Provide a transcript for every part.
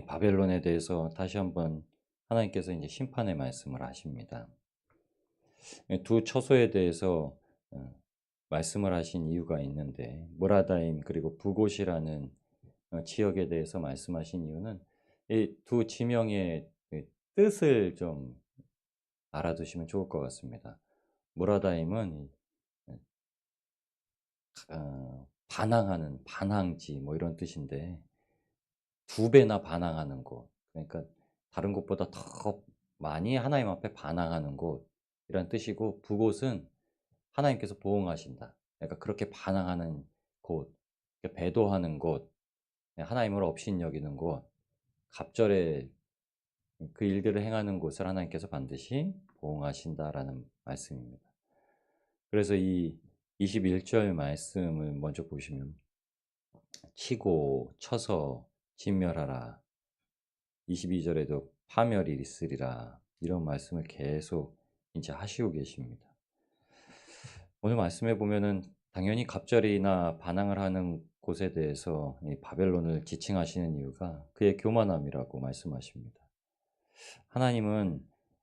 이 바벨론에 대해서 다시 한번 하나님께서 이제 심판의 말씀을 하십니다. 두 처소에 대해서 어, 말씀을 하신 이유가 있는데, 모라다임 그리고 부곳이라는 지역에 대해서 말씀하신 이유는 이 두 지명의 그 뜻을 좀 알아두시면 좋을 것 같습니다. 모라다임은 반항하는, 반항지 뭐 이런 뜻인데, 두 배나 반항하는 곳, 그러니까 다른 곳보다 더 많이 하나님 앞에 반항하는 곳이란 뜻이고, 부곳은 하나님께서 보응하신다. 그러니까 그렇게 반항하는 곳, 배도하는 곳, 하나님을 업신여기는 곳, 갑절에 그 일들을 행하는 곳을 하나님께서 반드시 보응하신다라는 말씀입니다. 그래서 이 21절 말씀을 먼저 보시면, 치고 쳐서 진멸하라. 22절에도 파멸이 있으리라. 이런 말씀을 계속 이제 하시고 계십니다. 오늘 말씀해 보면은 당연히 갑절이나 반항을 하는 곳에 대해서 이 바벨론을 지칭하시는 이유가 그의 교만함이라고 말씀하십니다.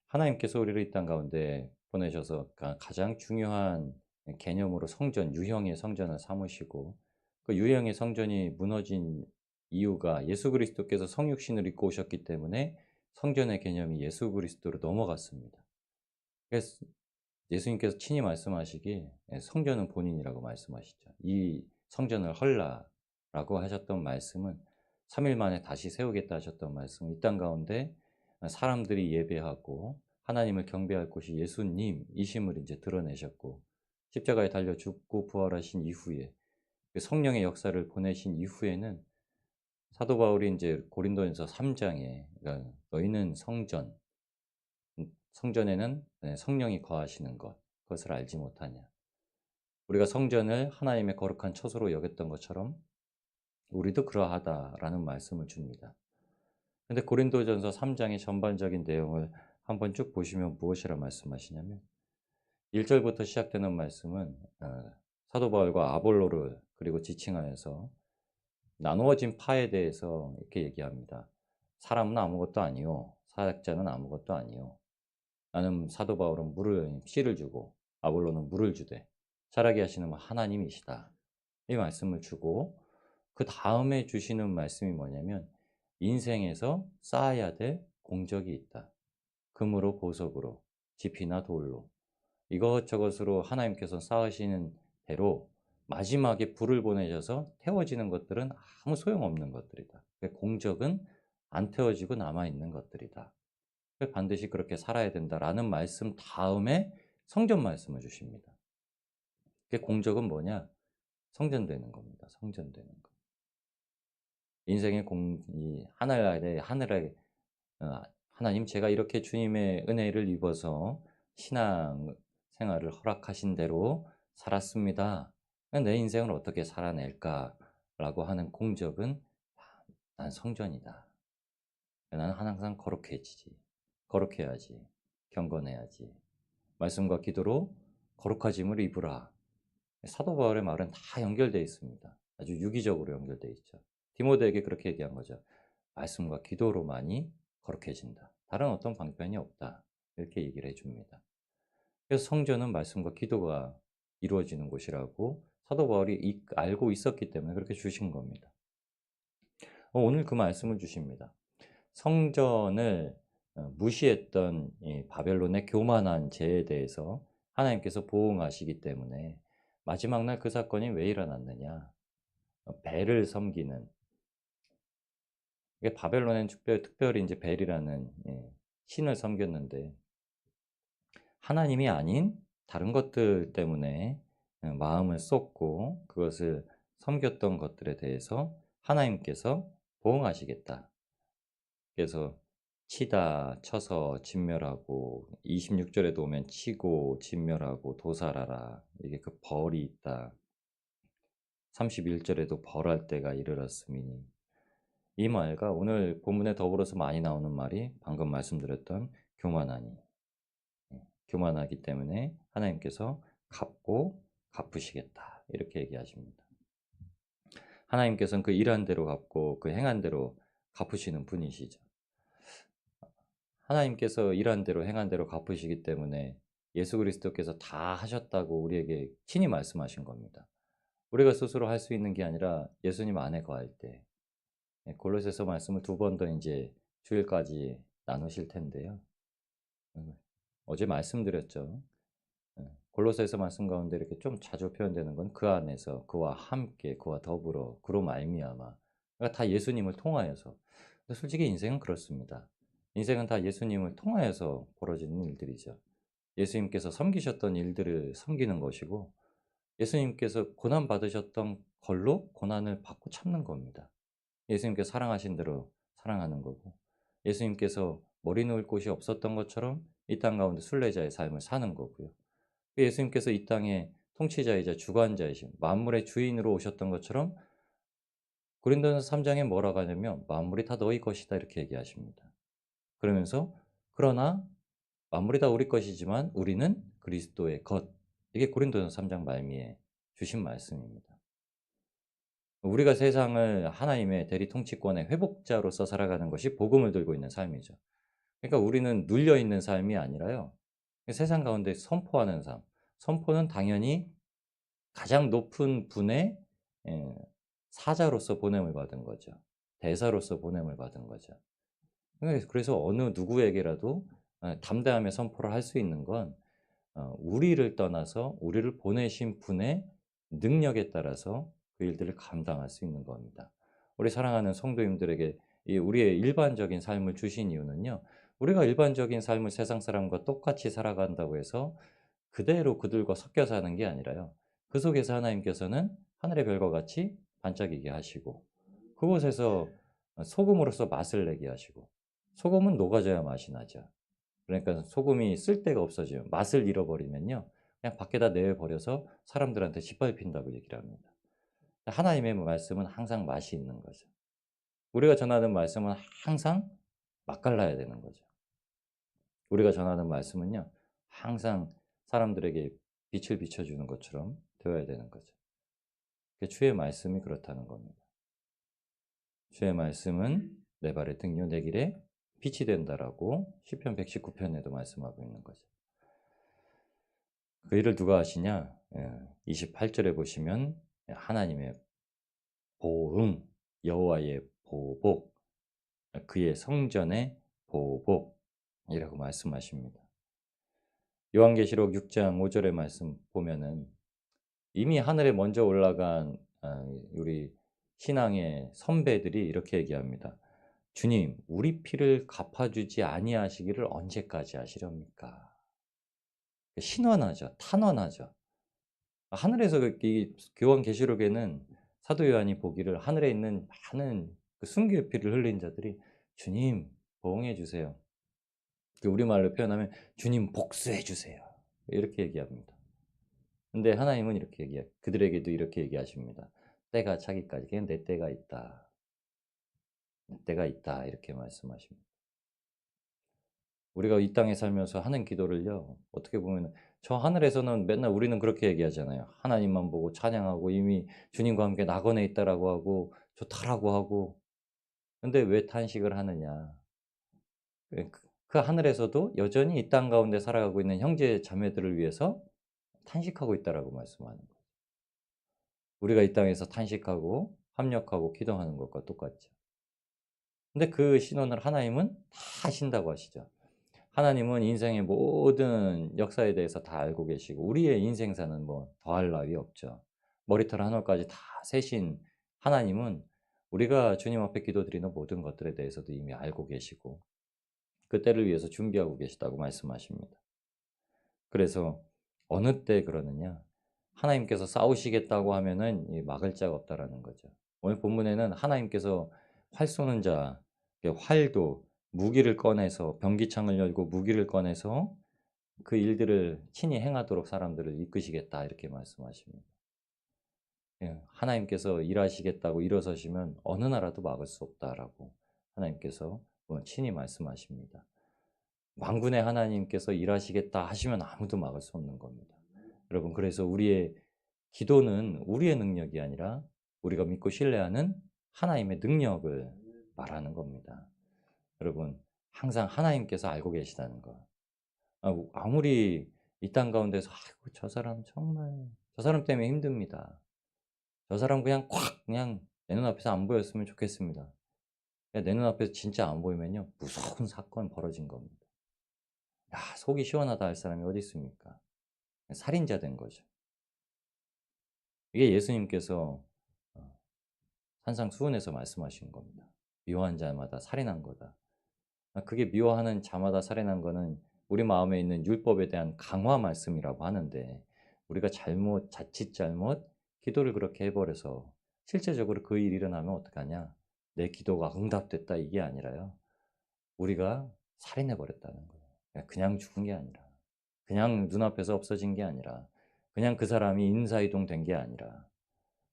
하나님께서 우리를 이 땅 가운데 보내셔서 가장 중요한 개념으로 성전, 유형의 성전을 삼으시고, 그 유형의 성전이 무너진 이유가 예수 그리스도께서 성육신을 입고 오셨기 때문에 성전의 개념이 예수 그리스도로 넘어갔습니다. 그래서 예수님께서 친히 말씀하시기에 성전은 본인이라고 말씀하시죠. 이 성전을 헐라라고 하셨던 말씀은 3일 만에 다시 세우겠다 하셨던 말씀은 이 땅 가운데 사람들이 예배하고 하나님을 경배할 곳이 예수님이심을 이제 드러내셨고, 십자가에 달려 죽고 부활하신 이후에 그 성령의 역사를 보내신 이후에는 사도 바울이 이제 고린도전서 3장에 너희는 성전에는 성령이 거하시는 그것을 알지 못하냐. 우리가 성전을 하나님의 거룩한 처소로 여겼던 것처럼 우리도 그러하다라는 말씀을 줍니다. 근데 고린도전서 3장의 전반적인 내용을 한번 쭉 보시면 무엇이라 말씀하시냐면, 1절부터 시작되는 말씀은 사도 바울과 아볼로를 그리고 지칭하여서 나누어진 파에 대해서 이렇게 얘기합니다. 사람은 아무것도 아니요, 사역자는 아무것도 아니요. 나는 사도 바울은 씨를 주고 아볼로는 물을 주되 자라게 하시는 하나님이시다. 이 말씀을 주고, 그 다음에 주시는 말씀이 뭐냐면, 인생에서 쌓아야 될 공적이 있다. 금으로 보석으로 지피나 돌로 이것저것으로 하나님께서 쌓으시는 대로 마지막에 불을 보내셔서 태워지는 것들은 아무 소용없는 것들이다. 공적은 안 태워지고 남아있는 것들이다. 반드시 그렇게 살아야 된다라는 말씀 다음에 성전 말씀을 주십니다. 공적은 뭐냐? 성전되는 겁니다. 성전되는 것. 인생의 이 하늘에 하나님, 제가 이렇게 주님의 은혜를 입어서 신앙 생활을 허락하신 대로 살았습니다. 내 인생을 어떻게 살아낼까라고 하는 공적은 난 성전이다. 나는 항상 거룩해야지, 경건해야지. 말씀과 기도로 거룩하짐을 입으라. 사도 바울의 말은 다 연결되어 있습니다. 아주 유기적으로 연결되어 있죠. 디모데에게 그렇게 얘기한 거죠. 말씀과 기도로만이 거룩해진다. 다른 어떤 방편이 없다. 이렇게 얘기를 해줍니다. 그래서 성전은 말씀과 기도가 이루어지는 곳이라고 사도 바울이 알고 있었기 때문에 그렇게 주신 겁니다. 오늘 그 말씀을 주십니다. 성전을 무시했던 이 바벨론의 교만한 죄에 대해서 하나님께서 보응하시기 때문에 마지막 날 그 사건이 왜 일어났느냐? 벨을 섬기는, 이게 바벨론엔 특별히 이제 벨이라는 신을 섬겼는데, 하나님이 아닌 다른 것들 때문에 마음을 쏟고 그것을 섬겼던 것들에 대해서 하나님께서 보응하시겠다. 그래서 치다, 쳐서 진멸하고, 26절에도 오면 치고 진멸하고 도살하라. 이게 그 벌이 있다. 31절에도 벌할 때가 이르렀으니, 이 말과 오늘 본문에 더불어서 많이 나오는 말이 방금 말씀드렸던 교만하니, 교만하기 때문에 하나님께서 갚고 갚으시겠다. 이렇게 얘기하십니다. 하나님께서는 그 일한 대로 갚고 그 행한 대로 갚으시는 분이시죠. 하나님께서 일한 대로 행한 대로 갚으시기 때문에 예수 그리스도께서 다 하셨다고 우리에게 친히 말씀하신 겁니다. 우리가 스스로 할 수 있는 게 아니라 예수님 안에 거할 때. 골로새서 말씀을 두 번 더 이제 주일까지 나누실 텐데요. 음, 어제 말씀드렸죠. 골로새서 말씀 가운데 이렇게 좀 자주 표현되는 건 그 안에서 그와 함께 그와 더불어 그로 말미암아. 그러니까 다 예수님을 통하여서. 근데 솔직히 인생은 그렇습니다. 인생은 다 예수님을 통하여서 벌어지는 일들이죠. 예수님께서 섬기셨던 일들을 섬기는 것이고 예수님께서 고난 받으셨던 걸로 고난을 받고 참는 겁니다. 예수님께서 사랑하신 대로 사랑하는 거고 예수님께서 머리 놓을 곳이 없었던 것처럼 이 땅 가운데 순례자의 삶을 사는 거고요. 예수님께서 이 땅의 통치자이자 주관자이신 만물의 주인으로 오셨던 것처럼 고린도전서 3장에 뭐라고 하냐면 "만물이 다 너희 것이다." 이렇게 얘기하십니다. 그러면서 그러나 만물이 다 우리 것이지만 우리는 그리스도의 것. 이게 고린도전서 3장 말미에 주신 말씀입니다. 우리가 세상을 하나님의 대리 통치권의 회복자로서 살아가는 것이 복음을 들고 있는 삶이죠. 그러니까 우리는 눌려 있는 삶이 아니라요. 세상 가운데 선포하는 삶. 선포는 당연히 가장 높은 분의 예 사자로서 보냄을 받은 거죠. 대사로서 보냄을 받은 거죠. 그래서 어느 누구에게라도 담대하게 선포를 할 수 있는 건 우리를 떠나서 우리를 보내신 분의 능력에 따라서 그 일들을 감당할 수 있는 겁니다. 우리 사랑하는 성도님들에게 이 우리의 일반적인 삶을 주신 이유는요. 우리가 일반적인 삶을 세상 사람과 똑같이 살아간다고 해서 그대로 그들과 섞여 사는 게 아니라요. 그 속에서 하나님께서는 하늘의 별과 같이 반짝이게 하시고 그곳에서 소금으로서 맛을 내게 하시고 소금은 녹아져야 맛이 나죠. 그러니까 소금이 쓸데가 없어지면 맛을 잃어버리면요. 그냥 밖에다 내버려서 사람들한테 짓밟힌다고 얘기를 합니다. 하나님의 말씀은 항상 맛이 있는 거죠. 우리가 전하는 말씀은 항상 맛깔나야 되는 거죠. 우리가 전하는 말씀은요. 항상 사람들에게 빛을 비춰주는 것처럼 되어야 되는 거죠. 주의 말씀이 그렇다는 겁니다. 주의 말씀은 내 발의 등요 내 길에 빛이 된다라고 시편 119편에도 말씀하고 있는 거죠. 그 일을 누가 하시냐? 28절에 보시면 하나님의 보응, 여호와의 보복, 그의 성전의 보복이라고 말씀하십니다. 요한계시록 6장 5절의 말씀 보면은 이미 하늘에 먼저 올라간 우리 신앙의 선배들이 이렇게 얘기합니다. 주님, 우리 피를 갚아주지 아니하시기를 언제까지 하시렵니까? 신원하죠. 탄원하죠. 하늘에서 이 요한계시록에는 사도 요한이 보기를 하늘에 있는 많은 그 순교의 피를 흘린 자들이 주님 보응해 주세요. 우리말로 표현하면 주님 복수해 주세요. 이렇게 얘기합니다. 근데 하나님은 이렇게 그들에게도 이렇게 얘기하십니다. 때가 차기까지 그냥 내 때가 있다. 내 때가 있다. 이렇게 말씀하십니다. 우리가 이 땅에 살면서 하는 기도를요. 어떻게 보면 저 하늘에서는 맨날 우리는 그렇게 얘기하잖아요. 하나님만 보고 찬양하고 이미 주님과 함께 낙원에 있다라고 하고 좋다라고 하고. 근데 왜 탄식을 하느냐? 그 하늘에서도 여전히 이 땅 가운데 살아가고 있는 형제 자매들을 위해서 탄식하고 있다라고 말씀하는 거예요. 우리가 이 땅에서 탄식하고 합력하고 기도하는 것과 똑같죠. 근데 그 신원을 하나님은 다 아신다고 하시죠. 하나님은 인생의 모든 역사에 대해서 다 알고 계시고 우리의 인생사는 뭐 더할 나위 없죠. 머리털 한 올까지 다 세신 하나님은 우리가 주님 앞에 기도드리는 모든 것들에 대해서도 이미 알고 계시고 그 때를 위해서 준비하고 계시다고 말씀하십니다. 그래서 어느 때 그러느냐? 하나님께서 싸우시겠다고 하면은 막을 자가 없다라는 거죠. 오늘 본문에는 하나님께서 활 쏘는 자, 활도 무기를 꺼내서 병기창을 열고 무기를 꺼내서 그 일들을 친히 행하도록 사람들을 이끄시겠다 이렇게 말씀하십니다. 하나님께서 일하시겠다고 일어서시면 어느 나라도 막을 수 없다라고 하나님께서 친히 말씀하십니다. 만군의 하나님께서 일하시겠다 하시면 아무도 막을 수 없는 겁니다. 여러분 그래서 우리의 기도는 우리의 능력이 아니라 우리가 믿고 신뢰하는 하나님의 능력을 말하는 겁니다. 여러분, 항상 하나님께서 알고 계시다는 거. 아무리 이 땅 가운데서 '아이고 저 사람 정말 저 사람 때문에 힘듭니다. 저 사람 그냥 콱 그냥 내 눈앞에서 안 보였으면 좋겠습니다.' 내 눈앞에서 진짜 안 보이면요 무서운 사건 벌어진 겁니다. 야 속이 시원하다 할 사람이 어디 있습니까? 살인자 된 거죠. 이게 예수님께서 어 산상수훈에서 말씀하신 겁니다. "미워한 자마다 살인한 거다." 그게 미워하는 자마다 살인한 거는 우리 마음에 있는 율법에 대한 강화 말씀이라고 하는데, 우리가 자칫 잘못 기도를 그렇게 해 버려서 실제적으로 그 일이 일어나면 어떡하냐? 내 기도가 응답됐다 이게 아니라요. 우리가 살인해 버렸다는 거예요. 그냥 죽은 게 아니라, 그냥 눈앞에서 없어진 게 아니라, 그냥 그 사람이 인사이동 된 게 아니라,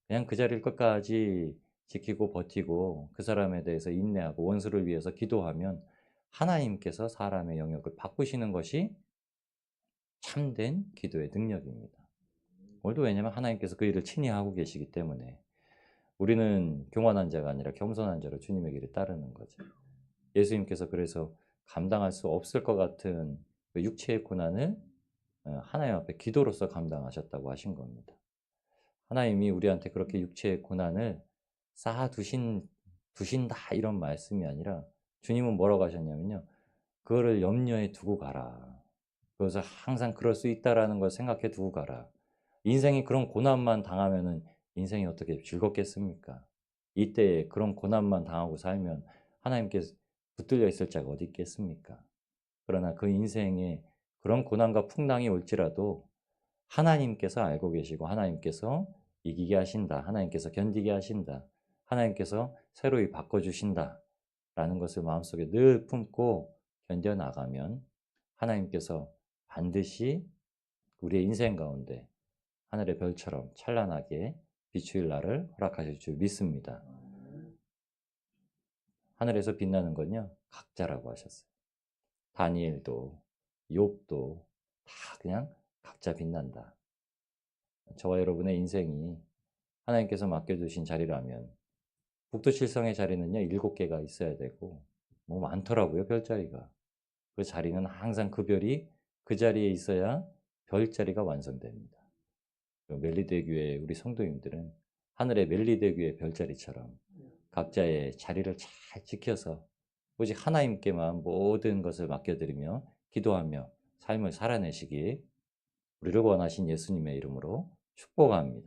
그냥 그 자리를 끝까지 지키고 버티고 그 사람에 대해서 인내하고 원수를 위해서 기도하면 하나님께서 사람의 영역을 바꾸시는 것이 참된 기도의 능력입니다. 오늘도 왜냐하면 하나님께서 그 일을 친히 하고 계시기 때문에 우리는 교만한 자가 아니라 겸손한 자로 주님의 길을 따르는 거죠. 예수님께서 그래서 감당할 수 없을 것 같은 그 육체의 고난을 하나님 앞에 기도로서 감당하셨다고 하신 겁니다. 하나님이 우리한테 그렇게 육체의 고난을 쌓아 두신다 이런 말씀이 아니라, 주님은 뭐라고 하셨냐면요. 그거를 염려에 두고 가라. 그래서 항상 그럴 수 있다라는 걸 생각해 두고 가라. 인생이 그런 고난만 당하면은 인생이 어떻게 즐겁겠습니까? 이때에 그런 고난만 당하고 살면 하나님께 붙들려 있을 자가 어디 있겠습니까? 그러나 그 인생에 그런 고난과 풍랑이 올지라도 하나님께서 알고 계시고 하나님께서 이기게 하신다. 하나님께서 견디게 하신다. 하나님께서 새로이 바꿔주신다. 라는 것을 마음속에 늘 품고 견뎌나가면 하나님께서 반드시 우리의 인생 가운데 하늘의 별처럼 찬란하게 비추일 날을 허락하실 줄 믿습니다. 하늘에서 빛나는 건요, 각자라고 하셨어요. 다니엘도, 욥도 다 그냥 각자 빛난다. 저와 여러분의 인생이 하나님께서 맡겨주신 자리라면, 북두칠성의 자리는요 7개가 있어야 되고 뭐 많더라고요, 별자리가. 그 자리는 항상 그 별이 그 자리에 있어야 별자리가 완성됩니다. 멜리대 교회 우리 성도님들은 하늘의 멜리대 교회 별자리처럼 각자의 자리를 잘 지켜서 오직 하나님께만 모든 것을 맡겨드리며 기도하며 삶을 살아내시길 우리를 원하신 예수님의 이름으로 축복합니다.